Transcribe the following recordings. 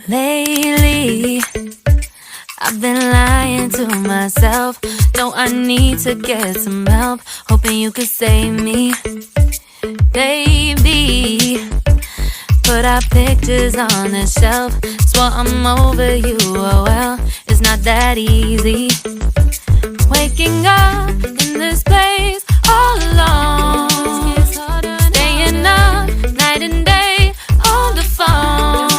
Lately, I've been lying to myself. No, I need to get some help. Hoping you could save me, baby. Put our pictures on the shelf. Swore I'm over you, oh well, it's not that easy. Waking up in this place all alone, staying up night and day on the phone.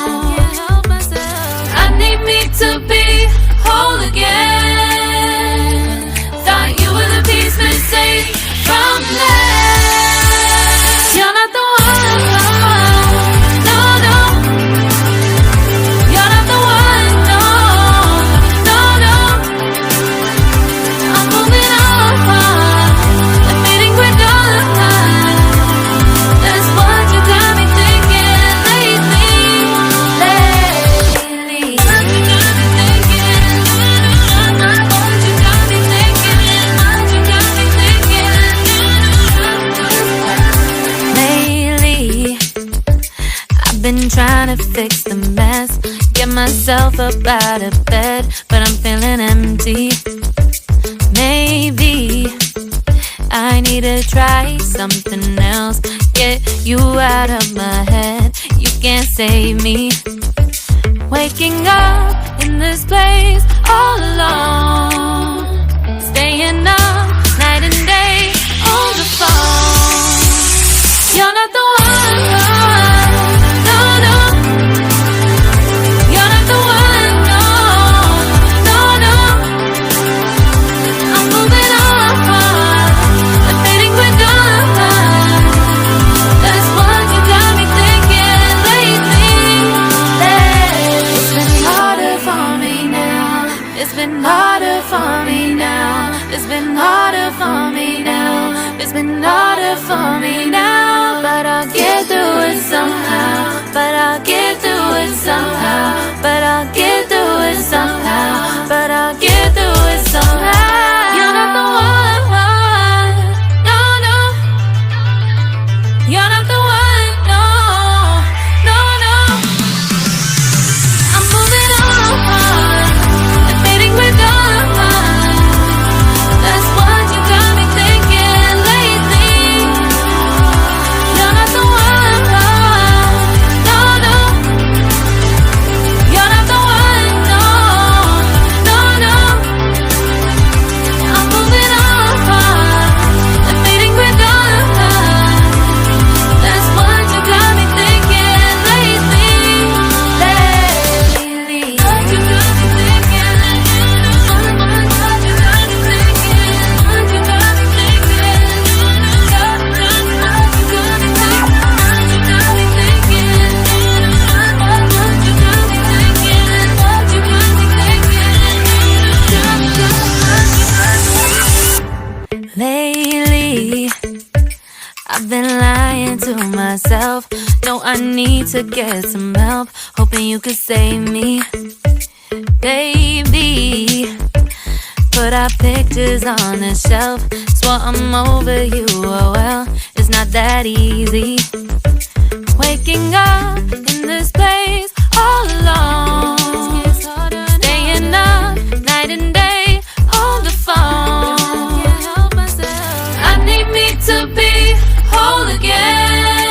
I need me to be whole again. Thought you were the piece missing from that. You're not the one, no, no. You're not the one, no, no, no. I'm moving on, admitting we're done. That's what you got me thinking lately. What you got me thinking? What you got me thinking? What you got me thinking? Lately, I've been trying to fix the mess, get myself up out of bed, but I'm feeling empty. Maybe I need to try something else, get you out of my head. You can't save me. Waking up in this place all alone, staying up night and day on the phone. You're not the one, no, no. You're not the one, no, no, no. I'm moving on, admitting we're done. That's what you got me thinking lately. It's been harder for me now. It's been harder for me now. It's been harder for me now. It's been harder for me now. But I'll get through it somehow. But I'll get through it somehow. But I'll get through it somehow. But I'll get through it somehow. You're not the one, no, no. You're not the one, no, no, no. I'm moving on, admitting we're done. That's what you got me thinking lately. You're not the one, no, no. You're not the one, no, no, no. I'm moving on, admitting we're done. That's what you got me thinking lately. What you got me thinking? What you got me thinking? What you got me thinking? What you got me thinking? What you got me thinking? What you got me thinking? Lately, I've been lying to myself. No, I need to get some help. Hoping you could save me, baby. Put our pictures on the shelf. Swore I'm over you, oh well, it's not that easy. Waking up in this place all alone, staying up night and day on the phone. I need me to be whole again.